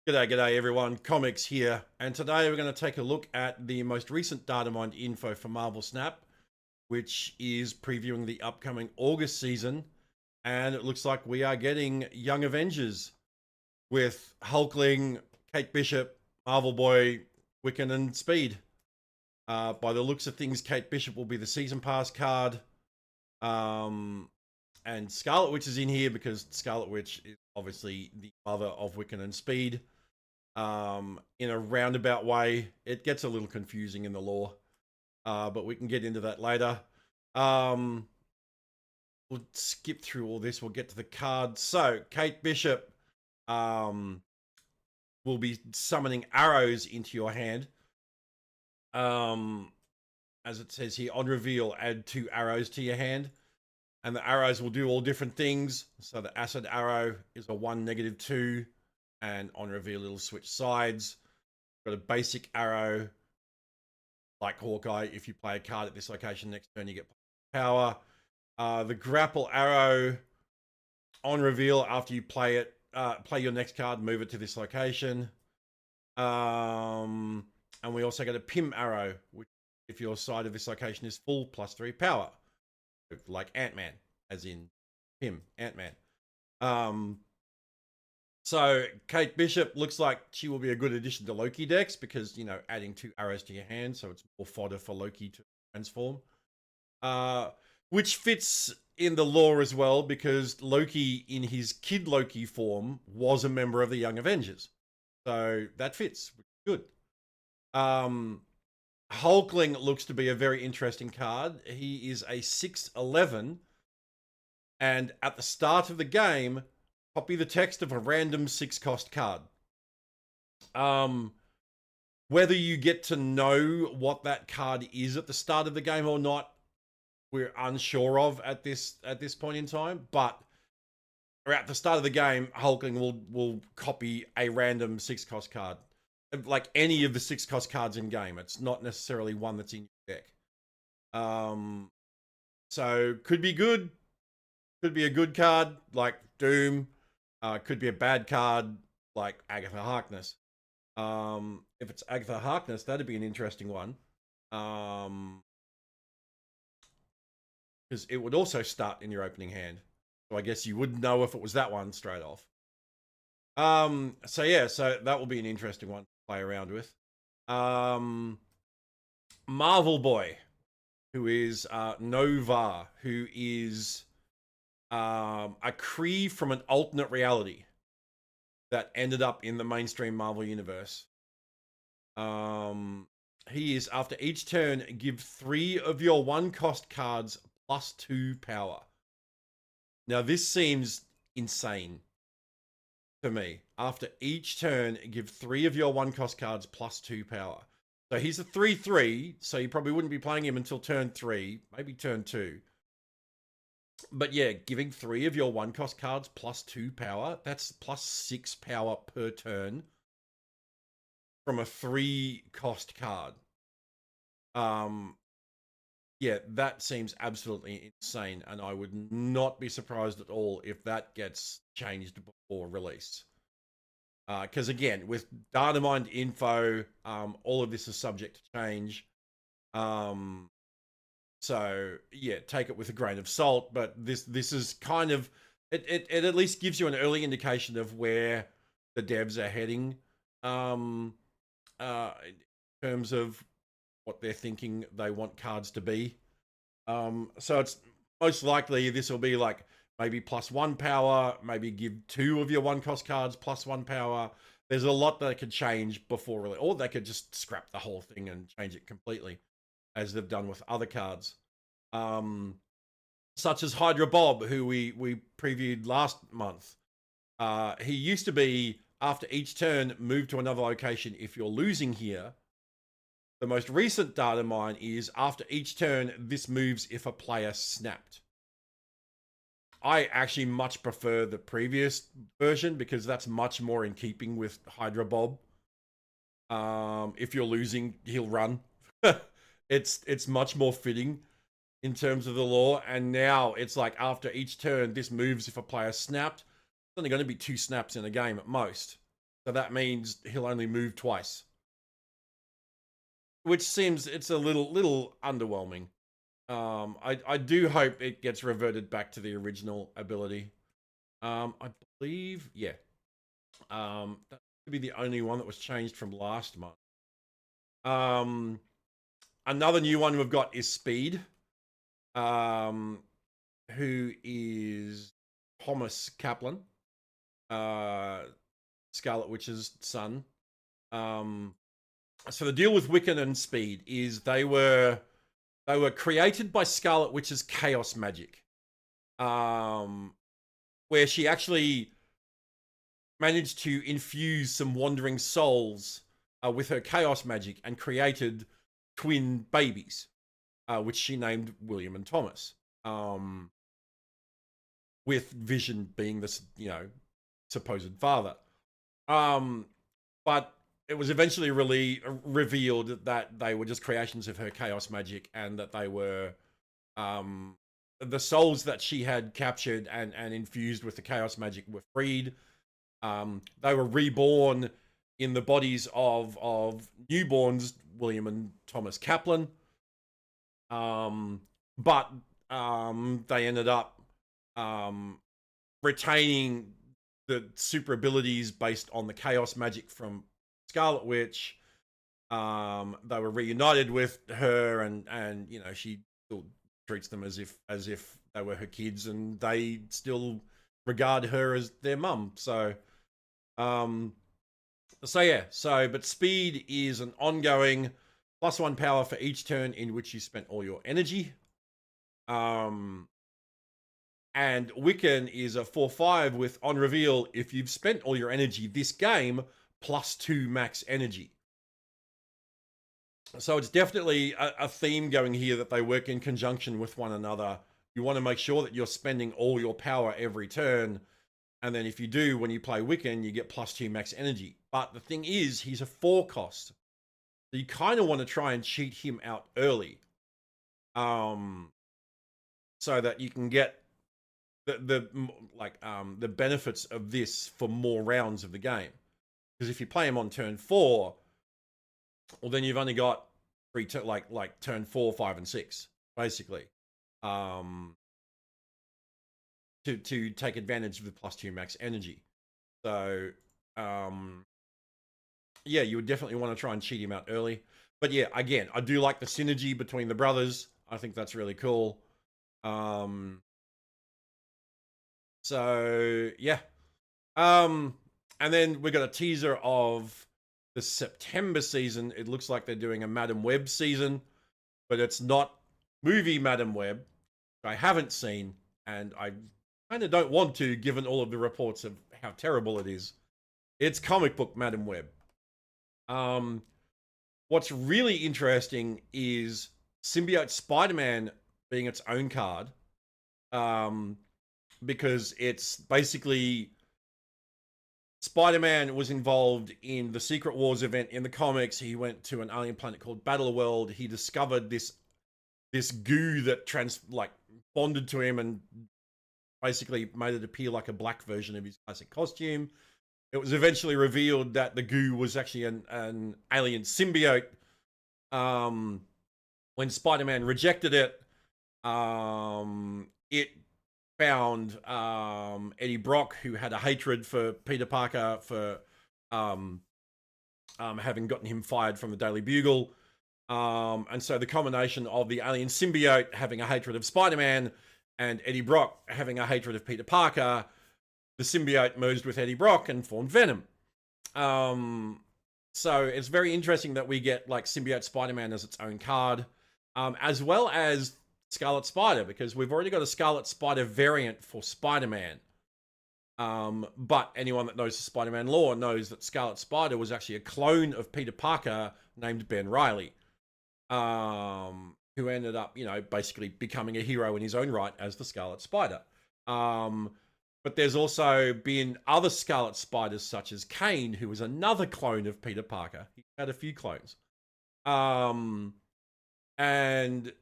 G'day everyone, Comics here, and today we're going to take a look at the most recent Datamind info for Marvel Snap, which is previewing the upcoming August season, and it looks like we are getting Young Avengers with Hulkling, Kate Bishop, Marvel Boy, Wiccan, and Speed. By the looks of things, Kate Bishop will be the Season Pass card, and Scarlet Witch is in here because Scarlet Witch is obviously the mother of Wiccan and Speed. In a roundabout way. It gets a little confusing in the lore, but we can get into that later. We'll skip through all this. We'll get to the cards. So, Kate Bishop will be summoning arrows into your hand. As it says here, on reveal, add 2 arrows to your hand. And the arrows will do all different things. So the acid arrow is a 1, -2. And on reveal, it'll switch sides. Got a basic arrow, like Hawkeye. If you play a card at this location next turn, you get power. The grapple arrow, on reveal, after you play it, play your next card, move it to this location. And we also get a Pim arrow, which, if your side of this location is full, +3 power. Like Ant-Man, as in Pim, Ant-Man. So Kate Bishop looks like she will be a good addition to Loki decks because, you know, adding 2 arrows to your hand, so it's more fodder for Loki to transform. Which fits in the lore as well because Loki, in his Kid Loki form, was a member of the Young Avengers. So that fits, which is good. Hulkling looks to be a very interesting card. He is a 6/11, and at the start of the game, copy the text of a random 6-cost card. Whether you get to know what that card is at the start of the game or not, we're unsure of at this point in time. But at the start of the game, Hulkling will copy a random 6-cost card, like any of the 6-cost cards in game. It's not necessarily one that's in your deck. So could be good, could be a good card like Doom. Could be a bad card like Agatha Harkness. If it's Agatha Harkness, that'd be an interesting one. Because it would also start in your opening hand. So I guess you would know if it was that one straight off. So yeah, so that will be an interesting one to play around with. Marvel Boy, who is Nova, who is a Kree from an alternate reality that ended up in the mainstream Marvel universe. He is, after each turn, give 3 of your 1-cost cards +2 power. Now this seems insane to me. After each turn, give 3 of your 1-cost cards +2 power. So he's a 3/3, so you probably wouldn't be playing him until turn 3, maybe turn 2. But yeah, giving 3 of your 1-cost cards +2 power, that's +6 power per turn from a 3-cost card. Yeah, that seems absolutely insane, and I would not be surprised at all if that gets changed before release. Because again, with Datamind info, all of this is subject to change. So yeah, take it with a grain of salt, but this is kind of it at least gives you an early indication of where the devs are heading in terms of what they're thinking they want cards to be. So it's most likely this will be like maybe +1 power, maybe give 2 of your 1-cost cards +1 power. There's a lot that could change before really, or they could just scrap the whole thing and change it completely, as they've done with other cards. Such as Hydra Bob, who we previewed last month. He used to be, after each turn, move to another location if you're losing here. The most recent data mine is, after each turn, this moves if a player snapped. I actually much prefer the previous version because that's much more in keeping with Hydra Bob. If you're losing, he'll run. It's much more fitting in terms of the lore. And now it's like, after each turn, this moves if a player snapped. It's only going to be 2 snaps in a game at most. So that means he'll only move twice, which seems it's a little underwhelming. I do hope it gets reverted back to the original ability. I believe, yeah. That could be the only one that was changed from last month. Another new one we've got is Speed, who is Thomas Kaplan, Scarlet Witch's son. So the deal with Wiccan and Speed is they were created by Scarlet Witch's chaos magic, where she actually managed to infuse some wandering souls with her chaos magic and created twin babies, which she named William and Thomas, with Vision being this, supposed father. But it was eventually revealed that they were just creations of her chaos magic, and that they were the souls that she had captured and infused with the chaos magic were freed. They were reborn in the bodies of newborns, William and Thomas Kaplan. But they ended up retaining the super abilities based on the chaos magic from Scarlet Witch. They were reunited with her, and she still treats them as if they were her kids, and they still regard her as their mum. So but Speed is an ongoing +1 power for each turn in which you spent all your energy. And Wiccan is a 4/5 with, on reveal, if you've spent all your energy this game, +2 max energy. So it's definitely a theme going here that they work in conjunction with one another. You want to make sure that you're spending all your power every turn. And then if you do, when you play Wiccan, you get +2 max energy. But the thing is, he's a 4 cost. So you kind of want to try and cheat him out early. So that you can get the benefits of this for more rounds of the game. Because if you play him on turn 4, well, then you've only got turn 4, 5, and 6, basically. To take advantage of the +2 max energy. So, yeah, you would definitely want to try and cheat him out early. But yeah, again, I do like the synergy between the brothers. I think that's really cool. So yeah. And then we got a teaser of the September season. It looks like they're doing a Madam Web season, but it's not movie Madam Web. I haven't seen, and I kind of don't want to, given all of the reports of how terrible it is. It's comic book Madam Web. What's really interesting is Symbiote Spider-Man being its own card. Because it's basically Spider-Man was involved in the Secret Wars event in the comics. He went to an alien planet called Battleworld. He discovered this goo that bonded to him and basically made it appear like a black version of his classic costume. It was eventually revealed that the goo was actually an alien symbiote. When Spider-Man rejected it, it found Eddie Brock, who had a hatred for Peter Parker for having gotten him fired from the Daily Bugle. And so the combination of the alien symbiote having a hatred of Spider-Man and Eddie Brock having a hatred of Peter Parker, the symbiote merged with Eddie Brock and formed Venom. So it's very interesting that we get Symbiote Spider-Man as its own card, as well as Scarlet Spider, because we've already got a Scarlet Spider variant for Spider-Man. But anyone that knows the Spider-Man lore knows that Scarlet Spider was actually a clone of Peter Parker named Ben Reilly, who ended up, basically becoming a hero in his own right as the Scarlet Spider. But there's also been other Scarlet Spiders, such as Kane, who was another clone of Peter Parker. He had a few clones. And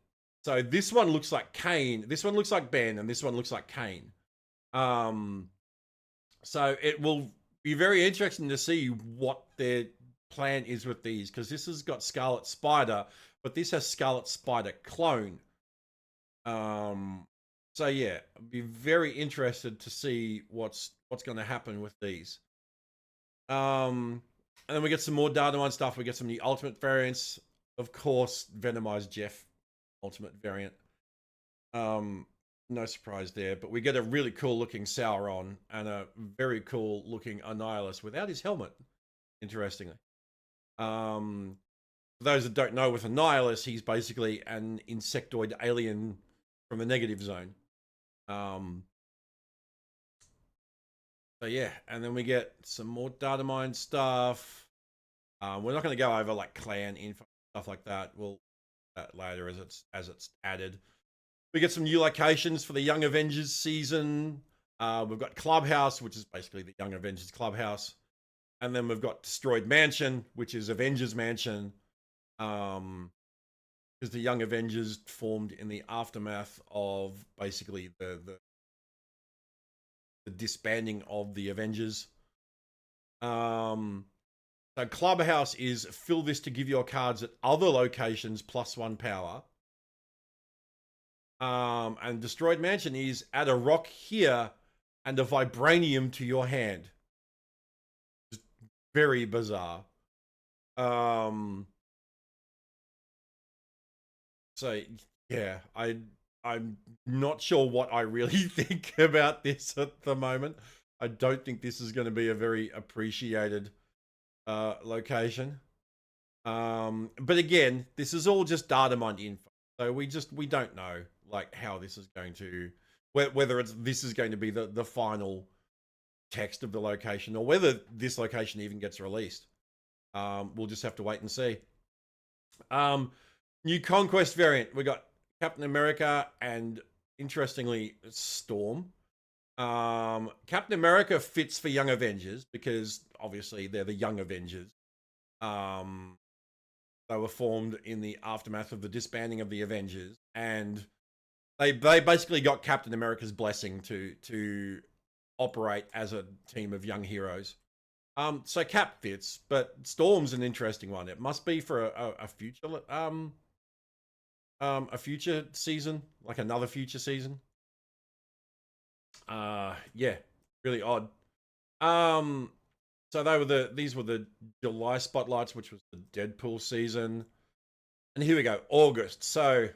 so this one looks like Kane, this one looks like Ben, and this one looks like Kane. So it will be very interesting to see what their plan is with these, because this has got Scarlet Spider, but this has Scarlet Spider clone. So yeah, I'd be very interested to see what's going to happen with these. And then we get some more Datamind stuff. We get some new Ultimate variants, of course, Venomized Jeff Ultimate variant. No surprise there, but we get a really cool looking Sauron and a very cool looking Annihilus without his helmet, interestingly. For those that don't know, with Annihilus, he's basically an insectoid alien from the negative zone. So yeah, and then we get some more Datamind stuff. We're not going to go over like clan info, stuff like that. We'll that later as it's added. We get some new locations for the Young Avengers season. We've got Clubhouse, which is basically the Young Avengers Clubhouse. And then we've got Destroyed Mansion, which is Avengers Mansion. Because the Young Avengers formed in the aftermath of basically the disbanding of the Avengers. So Clubhouse is fill this to give your cards at other locations +1 power. And Destroyed Mansion is add a rock here and a vibranium to your hand. It's very bizarre. So yeah, I'm not sure what I really think about this at the moment. I don't think this is going to be a very appreciated location. But again, this is all just Datamind info, so we don't know like how this is going to, whether this is going to be the final text of the location, or whether this location even gets released. We'll just have to wait and see. New Conquest variant. We got Captain America and, interestingly, Storm. Captain America fits for Young Avengers because obviously they're the Young Avengers. They were formed in the aftermath of the disbanding of the Avengers, and they basically got Captain America's blessing to operate as a team of young heroes. So Cap fits, but Storm's an interesting one. It must be for a future season, like another future season. Yeah, really odd. So these were the July spotlights, which was the Deadpool season. And here we go, August. So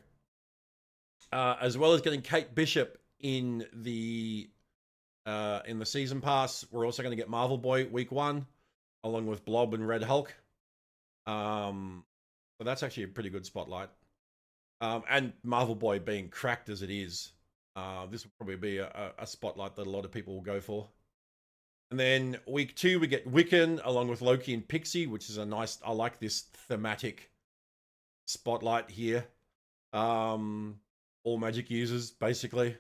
as well as getting Kate Bishop in the season pass, we're also going to get Marvel Boy week 1, along with Blob and Red Hulk. So that's actually a pretty good spotlight. And Marvel Boy being cracked as it is, this will probably be a spotlight that a lot of people will go for. And then week 2, we get Wiccan along with Loki and Pixie, which is a nice, I like this thematic spotlight here. All magic users, basically.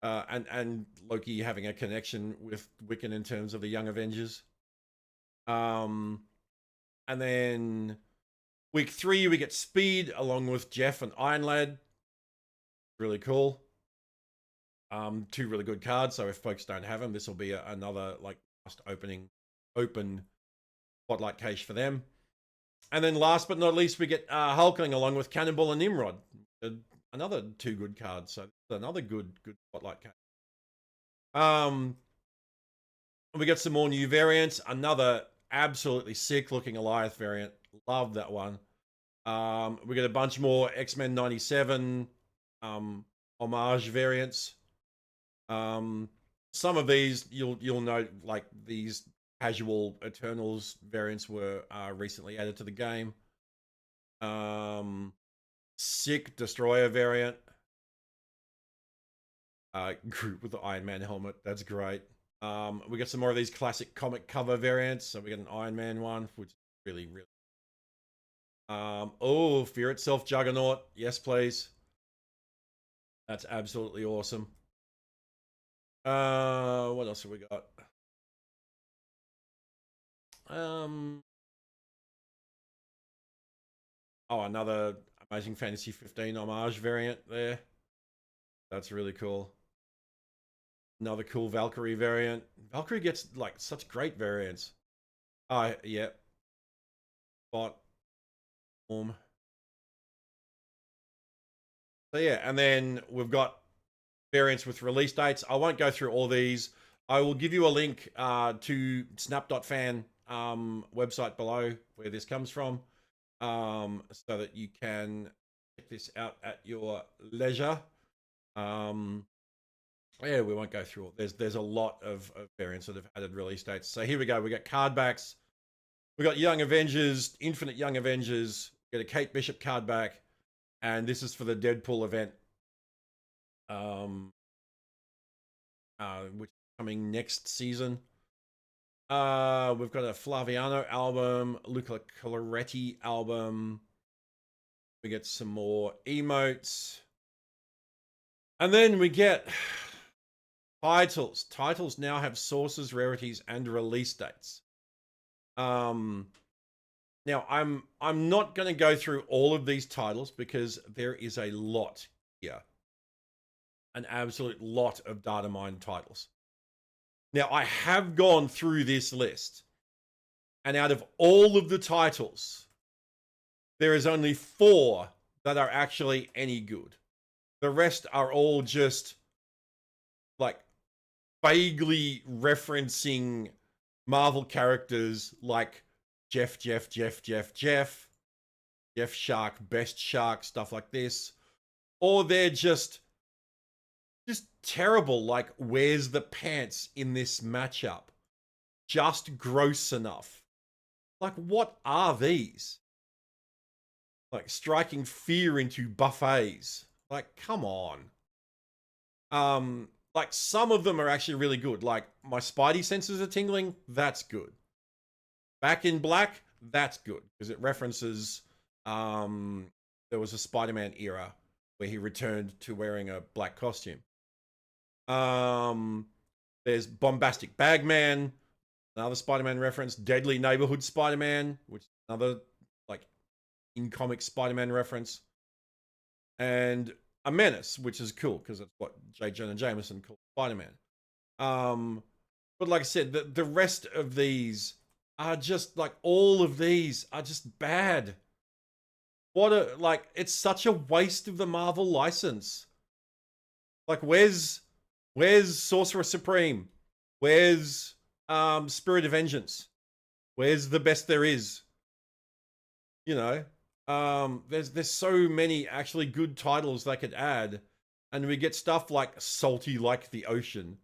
And Loki having a connection with Wiccan in terms of the Young Avengers. And then week 3, we get Speed along with Jeff and Iron Lad. Really cool. 2 really good cards. So if folks don't have them, this will be another like last open spotlight cache for them. And then last but not least, we get Hulkling along with Cannonball and Nimrod. Another 2 good cards. So another good spotlight cache. We get some more new variants. Another absolutely sick looking Eliath variant. Love that one. We get a bunch more X-Men 97 homage variants. Some of these you'll note, like these casual Eternals variants were recently added to the game. Sick Destroyer variant. Group with the Iron Man helmet. That's great. We got some more of these classic comic cover variants. So we got an Iron Man one, which is really. Oh, Fear Itself Juggernaut. Yes, please. That's absolutely awesome. What else have we got? Oh, another Amazing Fantasy 15 homage variant there. That's really cool. Another cool Valkyrie variant. Valkyrie gets like such great variants. Yeah. Bot. Form. So yeah, and then we've got variants with release dates. I won't go through all these. I will give you a link to snap.fan website below where this comes from, so that you can check this out at your leisure. Yeah, we won't go through all. There's a lot of variants that have added release dates. So here we go. We got card backs. We got Young Avengers, Infinite Young Avengers. We got a Kate Bishop card back, and this is for the Deadpool event, which is coming next season. We've got a Flaviano album, Luca Coloretti album. We get some more emotes, and then we get titles. Titles now have sources, rarities, and release dates. Now I'm not going to go through all of these titles because there is a lot here. An absolute lot of Datamind titles. Now I have gone through this list, and out of all of the titles, there is only 4 that are actually any good. The rest are all just like vaguely referencing Marvel characters like Jeff Shark, Best Shark, stuff like this. Or they're just terrible, like, where's the pants in this matchup? Just gross enough. Like, what are these? Like, striking fear into buffets. Like, come on. Like, some of them are actually really good. Like, my Spidey senses are tingling. That's good. Back in Black, that's good. Because it references, there was a Spider-Man era where he returned to wearing a black costume. There's Bombastic Bagman, another Spider-Man reference. Deadly Neighborhood Spider-Man, which is another, like, in-comic Spider-Man reference. And a Menace, which is cool because that's what J. Jonah Jameson called Spider-Man. But like I said, the rest of these are just like, all of these are just bad. It's such a waste of the Marvel license. Like, where's Sorcerer Supreme? Where's Spirit of Vengeance? Where's The Best There Is? You know, there's so many actually good titles they could add, and we get stuff like Salty Like the Ocean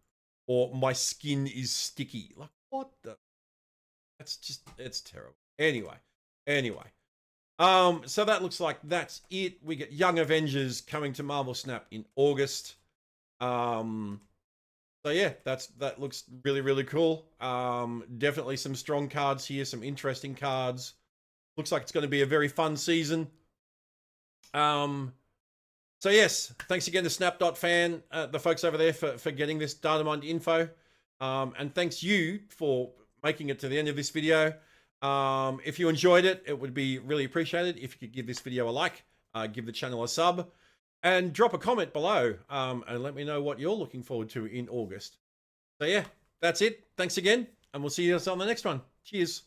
or My Skin is Sticky. Like, what the? It's terrible. Anyway. So that looks like that's it. We get Young Avengers coming to Marvel Snap in August. So yeah, that looks really, really cool. Definitely some strong cards here, some interesting cards. Looks like it's going to be a very fun season. So yes, thanks again to Snap.fan, the folks over there for getting this Datamind info. And thanks you for making it to the end of this video. If you enjoyed it, it would be really appreciated if you could give this video a like, give the channel a sub, and drop a comment below, and let me know what you're looking forward to in August. So yeah, that's it. Thanks again, and we'll see you on the next one. Cheers.